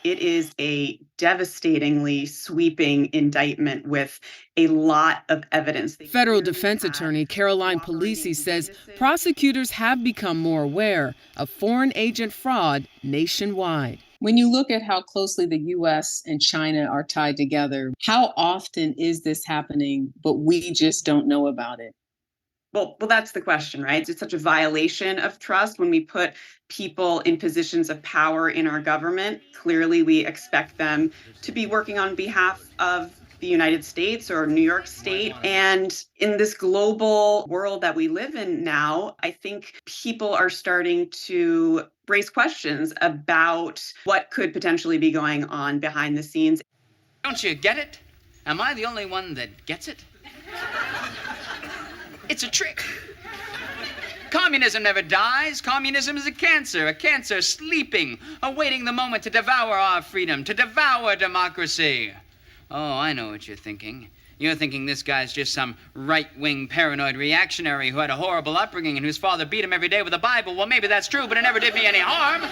It is a devastatingly sweeping indictment with a lot of evidence. They Federal clearly defense had attorney Caroline Polisi cooperating says witnesses. prosecutors have become more aware of foreign agent fraud nationwide. When you look at how closely the US and China are tied together, how often is this happening, but we just don't know about it? Well, that's the question, right? It's such a violation of trust when we put people in positions of power in our government. Clearly, we expect them to be working on behalf of the United States or New York State. And in this global world that we live in now, I think people are starting to raise questions about what could potentially be going on behind the scenes. Don't you get it? Am I the only one that gets it? It's a trick. Communism never dies. Communism is a cancer sleeping, awaiting the moment to devour our freedom, to devour democracy. Oh, I know what you're thinking. You're thinking this guy's just some right-wing paranoid reactionary who had a horrible upbringing and whose father beat him every day with a Bible. Well, maybe that's true, but it never did me any harm.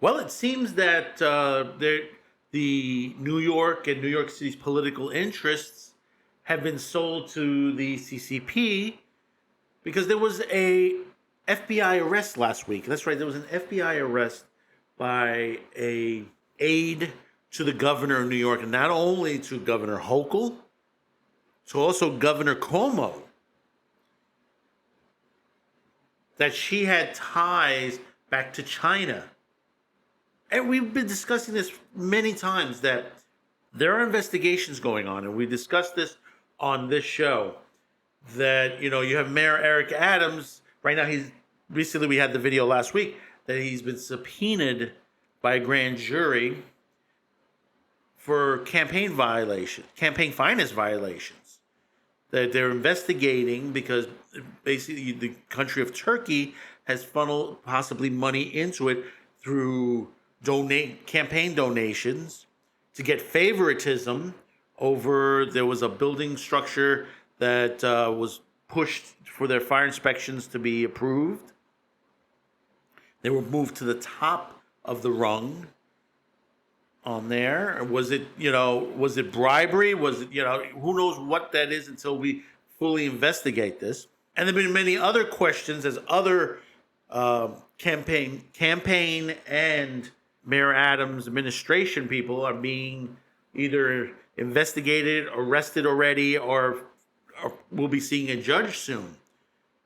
Well, it seems that the New York and New York City's political interests have been sold to the CCP because there was a FBI arrest last week. That's right, there was an FBI arrest by a aide to the governor of New York, and not only to Governor Hochul, to also Governor Cuomo, that she had ties back to China. And we've been discussing this many times, that there are investigations going on, and we discussed this on this show, that, you know, you have Mayor Eric Adams. Right now, recently we had the video last week that he's been subpoenaed by a grand jury for campaign finance violations, that they're investigating because basically the country of Turkey has funneled possibly money into it through campaign donations to get favoritism over. There was a building structure that was pushed for their fire inspections to be approved. They were moved to the top of the rung on there. Was it bribery? Was it, who knows what that is until we fully investigate this. And there have been many other questions as other campaign and Mayor Adams' administration people are being either investigated, arrested already, or will be seeing a judge soon,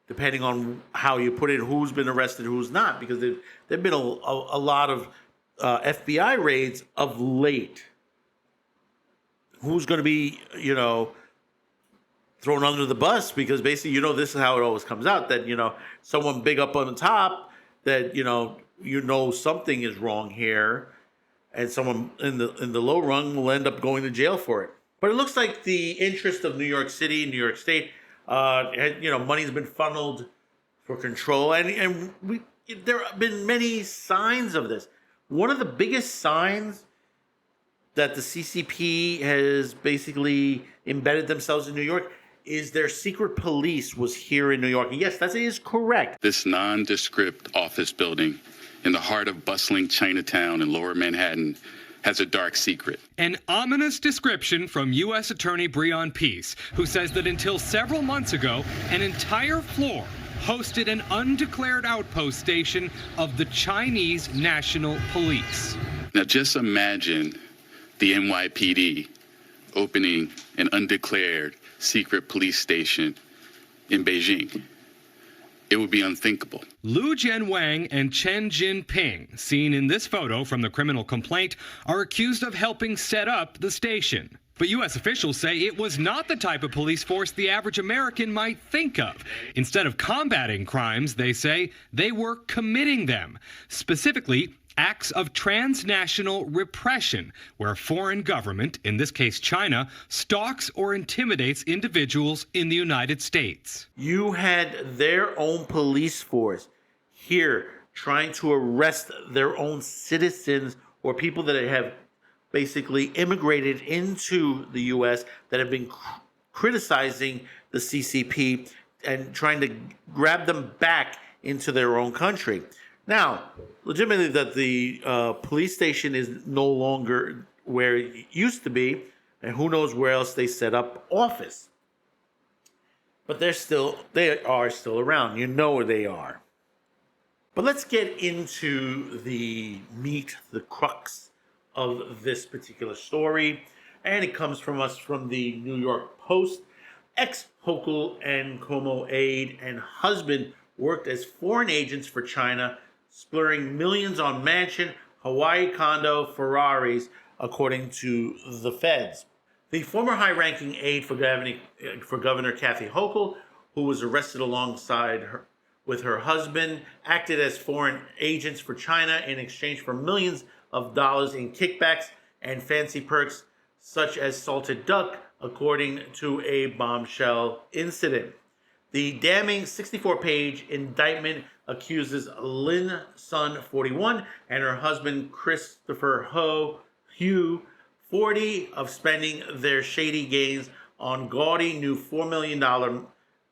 depending on how you put it, who's been arrested, who's not, because there have been a lot of FBI raids of late. Who's going to be, thrown under the bus? Because basically, this is how it always comes out, that, someone big up on the top that, something is wrong here, and someone in the low rung will end up going to jail for it. But it looks like the interest of New York City, New York State, money's been funneled for control, and there have been many signs of this. One of the biggest signs that the CCP has basically embedded themselves in New York is their secret police was here in New York. And yes, that is correct. This nondescript office building in the heart of bustling Chinatown in Lower Manhattan has a dark secret. An ominous description from U.S. Attorney Breon Peace, who says that until several months ago, an entire floor hosted an undeclared outpost station of the Chinese National Police. Now just imagine the NYPD opening an undeclared secret police station in Beijing. It would be unthinkable. Lu Jianwang and Chen Jinping, seen in this photo from the criminal complaint, are accused of helping set up the station. But U.S. officials say it was not the type of police force the average American might think of. Instead of combating crimes, they say, they were committing them. Specifically, acts of transnational repression, where a foreign government, in this case China, stalks or intimidates individuals in the United States. You had their own police force here trying to arrest their own citizens or people that have basically immigrated into the U.S. that have been criticizing the CCP and trying to grab them back into their own country. Now, legitimately, that the police station is no longer where it used to be, and who knows where else they set up office. But they are still around. You know where they are. But let's get into the meat, the crux of this particular story, and it comes from the New York Post. Ex-Hochul and Cuomo aide and husband worked as foreign agents for China, splurging millions on mansion, Hawaii condo, Ferraris, according to the feds. The former high-ranking aide for Governor Kathy Hochul, who was arrested alongside her with her husband, acted as foreign agents for China in exchange for millions of dollars in kickbacks and fancy perks such as salted duck, according to a bombshell incident. The damning 64-page indictment accuses Lin Sun, 41, and her husband Christopher Hu, 40, of spending their shady gains on gaudy new $4 million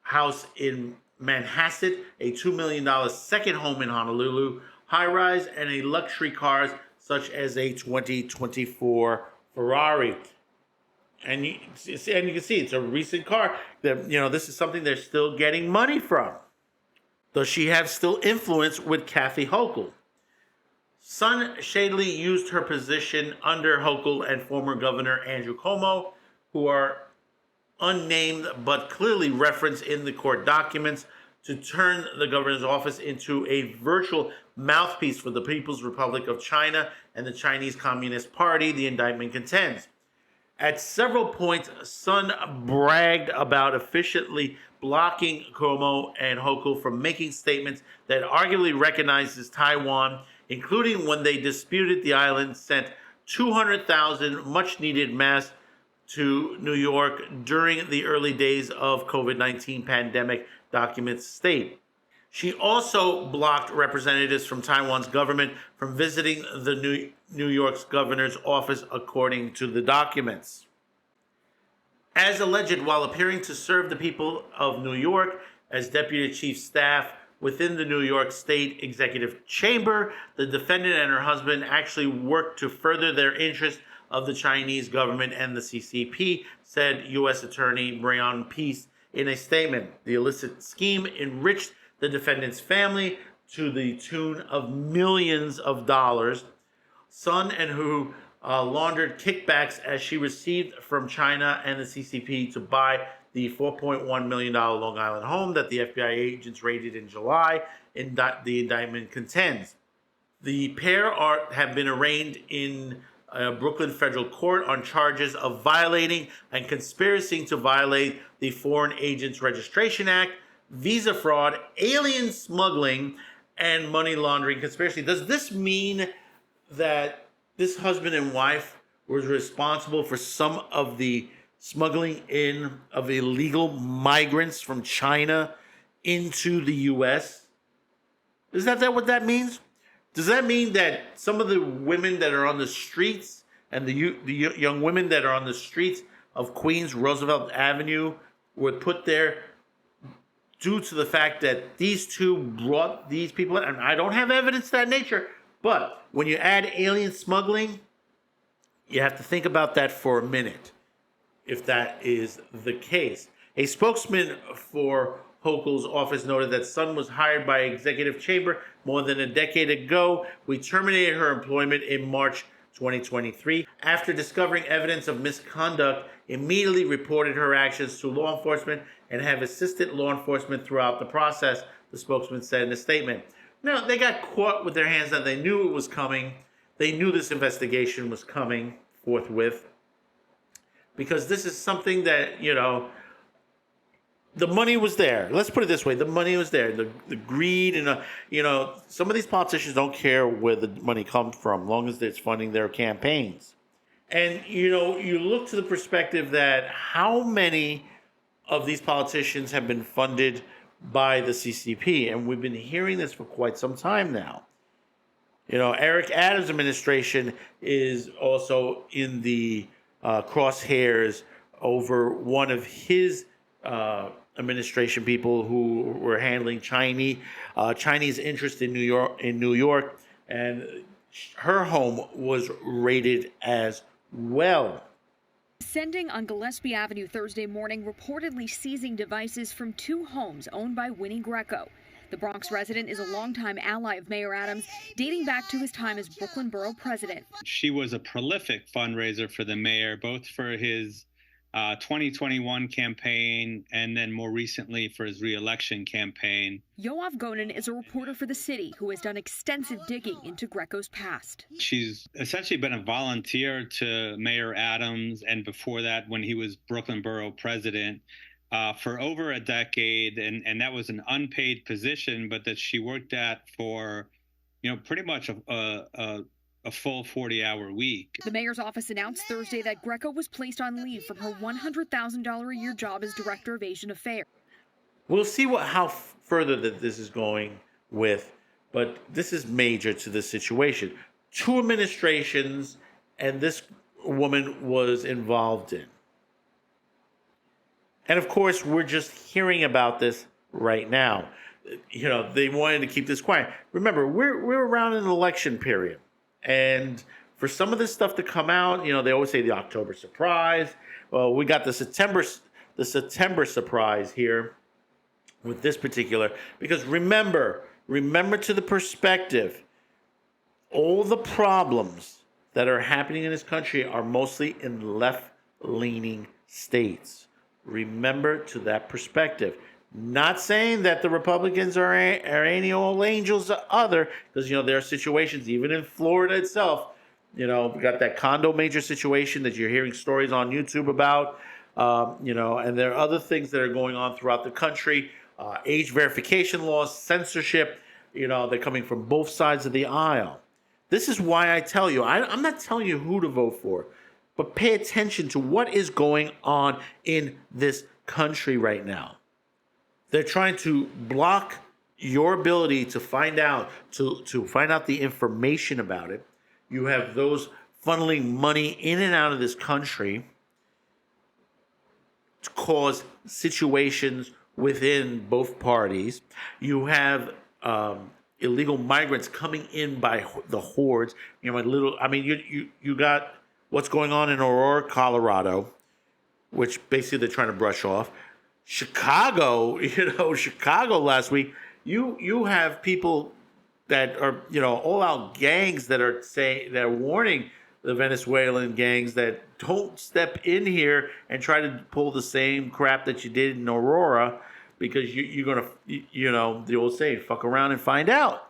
house in Manhasset, a $2 million second home in Honolulu, high-rise, and a luxury cars such as a 2024 Ferrari. And you can see it's a recent car. That, this is something they're still getting money from. Does she have still influence with Kathy Hochul? Sun shadily used her position under Hochul and former Governor Andrew Cuomo, who are unnamed but clearly referenced in the court documents, to turn the governor's office into a virtual mouthpiece for the People's Republic of China and the Chinese Communist Party, the indictment contends. At several points, Sun bragged about efficiently blocking Cuomo and Hochul from making statements that arguably recognizes Taiwan, including when they disputed the island sent 200,000 much-needed masks to New York during the early days of COVID-19 pandemic, documents state. She also blocked representatives from Taiwan's government from visiting the New York's governor's office, according to the documents. As alleged, while appearing to serve the people of New York as deputy chief staff within the New York State Executive Chamber, the defendant and her husband actually worked to further their interest of the Chinese government and the CCP, said U.S. Attorney Brian Peace in a statement. The illicit scheme enriched the defendant's family to the tune of millions of dollars. Sun and Hu laundered kickbacks as she received from China and the CCP to buy the $4.1 million Long Island home that the FBI agents raided in July, the indictment contends. The pair have been arraigned in Brooklyn federal court on charges of violating and conspiracy to violate the Foreign Agents Registration Act, visa fraud, alien smuggling, and money laundering conspiracy. Does this mean that this husband and wife was responsible for some of the smuggling in of illegal migrants from China into the U.S.? Is that what that means? Does that mean that some of the women that are on the streets and the young women that are on the streets of Queens, Roosevelt Avenue were put there due to the fact that these two brought these people in? And I don't have evidence of that nature, but when you add alien smuggling, you have to think about that for a minute, if that is the case. A spokesman for Hochul's office noted that Sun was hired by Executive Chamber more than a decade ago. We terminated her employment in March 2023, after discovering evidence of misconduct, immediately reported her actions to law enforcement and have assisted law enforcement throughout the process, the spokesman said in a statement. Now, they got caught with their hands down. They knew it was coming. They knew this investigation was coming forthwith, because this is something that, the money was there. Let's put it this way. The money was there. The greed and, some of these politicians don't care where the money comes from, as long as it's funding their campaigns. And, you look to the perspective that how many of these politicians have been funded by the CCP? And we've been hearing this for quite some time now. Eric Adams' administration is also in the crosshairs over one of his administration people who were handling Chinese interest in New York, and her home was raided as well. Descending on Gillespie Avenue Thursday morning, reportedly seizing devices from 2 homes owned by Winnie Greco. The Bronx resident is a longtime ally of Mayor Adams, dating back to his time as Brooklyn Borough president. She was a prolific fundraiser for the mayor, both for his 2021 campaign and then more recently for his re-election campaign. Yoav Gonen is a reporter for the city who has done extensive digging into Greco's past. She's essentially been a volunteer to Mayor Adams, and before that, when he was Brooklyn Borough president, for over a decade, and that was an unpaid position, but that she worked at for, pretty much a full 40-hour week. The mayor's office announced Thursday that Greco was placed on leave from her $100,000 a year job as director of Asian Affairs. We'll see how further that this is going with, but this is major to the situation. 2 administrations, and this woman was involved in. And of course, we're just hearing about this right now. They wanted to keep this quiet. Remember, we're around an election period. And for some of this stuff to come out, they always say the October surprise. Well, we got the September surprise here with this particular, because remember to the perspective, all the problems that are happening in this country are mostly in left-leaning states. Remember to that perspective. Not saying that the Republicans are any old angels or other, because, there are situations, even in Florida itself, we got that condo major situation that you're hearing stories on YouTube about, and there are other things that are going on throughout the country, age verification laws, censorship, they're coming from both sides of the aisle. This is why I tell you, I'm not telling you who to vote for, but pay attention to what is going on in this country right now. They're trying to block your ability to find out, to find out the information about it. You have those funneling money in and out of this country to cause situations within both parties. You have illegal migrants coming in by the hordes. You got what's going on in Aurora, Colorado, which basically they're trying to brush off. Chicago last week, you have people that are, all out gangs that are warning the Venezuelan gangs that don't step in here and try to pull the same crap that you did in Aurora, because you're going to, the old saying, fuck around and find out.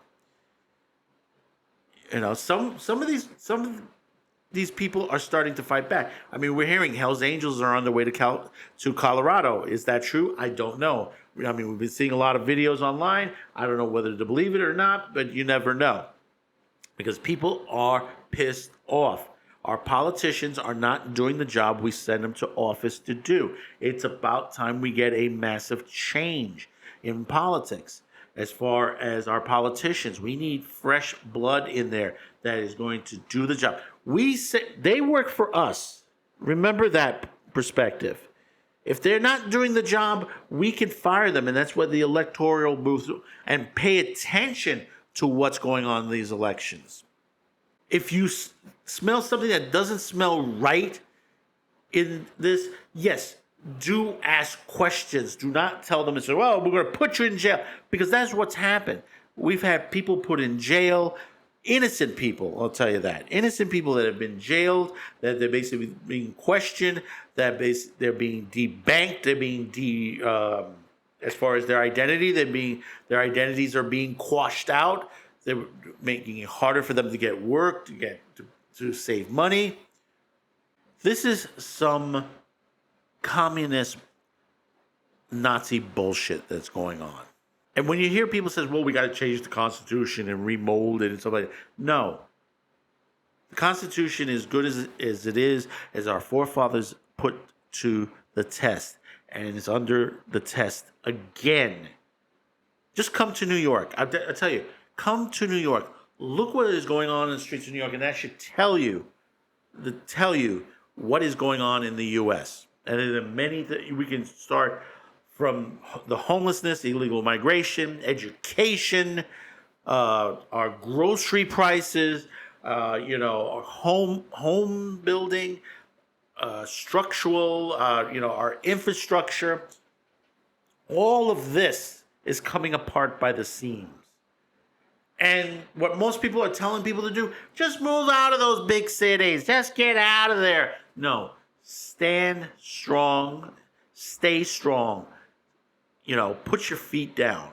Some of these people are starting to fight back. We're hearing Hell's Angels are on their way to Colorado. Is that true? I don't know. We've been seeing a lot of videos online. I don't know whether to believe it or not, but you never know. Because people are pissed off. Our politicians are not doing the job we send them to office to do. It's about time we get a massive change in politics. As far as our politicians, we need fresh blood in there that is going to do the job. They work for us. Remember that perspective. If they're not doing the job, we can fire them, and that's what the electoral booth do. And pay attention to what's going on in these elections. If you smell something that doesn't smell right in this, yes, do ask questions. Do not tell them and say, well, we're going to put you in jail, because that's what's happened. We've had people put in jail innocent people, I'll tell you that. Innocent people that have been jailed, that they're basically being questioned, that they're being debanked, they're being as far as their identity, their identities are being quashed out. They're making it harder for them to get work, to save money. This is some communist Nazi bullshit that's going on. And when you hear people say, well, we got to change the Constitution and remold it and stuff like that. No. The Constitution is good as it is, as our forefathers put to the test. And it's under the test again. Just come to New York. I tell you, come to New York. Look what is going on in the streets of New York, and that should tell you what is going on in the U.S. And there are many that we can start from: the homelessness, illegal migration, education, our grocery prices, our home building, structural, our infrastructure. All of this is coming apart by the seams. And what most people are telling people to do, just move out of those big cities. Just get out of there. No, stand strong, stay strong. Put your feet down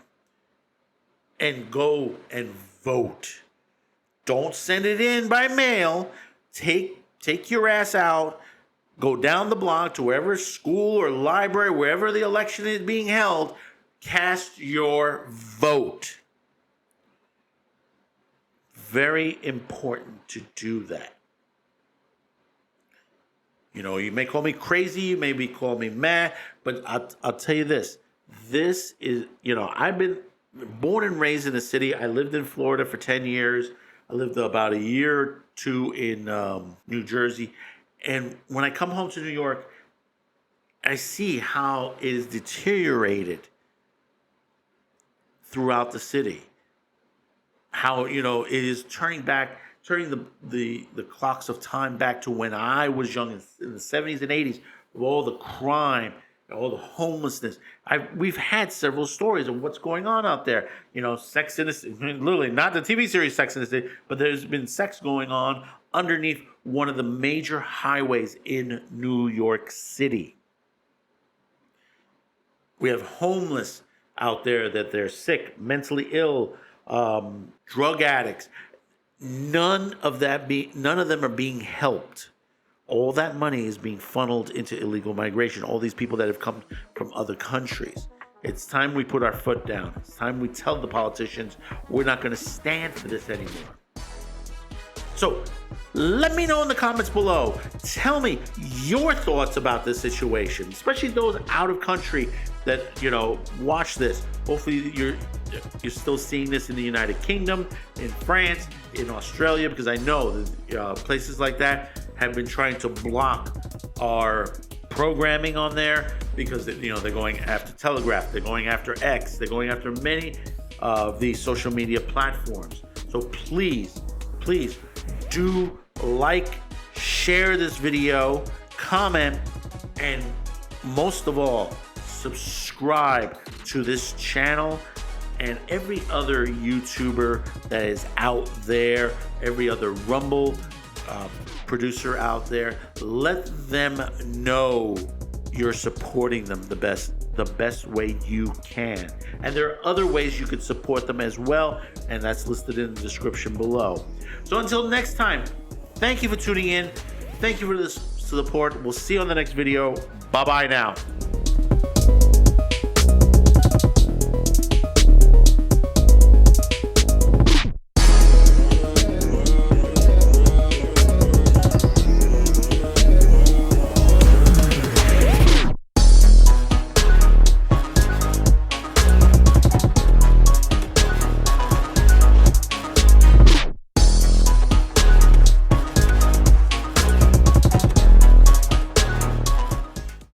and go and vote. Don't send it in by mail. Take your ass out. Go down the block to wherever school or library, wherever the election is being held. Cast your vote. Very important to do that. You may call me crazy, you may call me mad, but I'll tell you this. This is, I've been born and raised in the city. I lived in Florida for 10 years. I lived about a year or two in New Jersey. And when I come home to New York, I see how it is deteriorated throughout the city. How, it is turning the clocks of time back to when I was young in the 70s and 80s, of all the crime, all the homelessness. We've had several stories of what's going on out there. Sex in the City, literally not the TV series Sex in the City, but there's been sex going on underneath one of the major highways in New York City. We have homeless out there that they're sick, mentally ill, drug addicts. None of them are being helped. All that money is being funneled into illegal migration. All these people that have come from other countries. It's time we put our foot down. It's time we tell the politicians we're not going to stand for this anymore. So let me know in the comments below. Tell me your thoughts about this situation, especially those out of country that watch this. Hopefully you're still seeing this in the United Kingdom, in France, in Australia, because I know that places like that have been trying to block our programming on there because they're going after Telegraph, they're going after X, they're going after many of these social media platforms. So please do like, share this video, comment, and most of all, subscribe to this channel and every other YouTuber that is out there, every other Rumble producer out there. Let them know you're supporting them the best way you can. And there are other ways you could support them as well, and that's listed in the description below. So until next time, thank you for tuning in. Thank you for this support. We'll see you on the next video. Bye-bye now.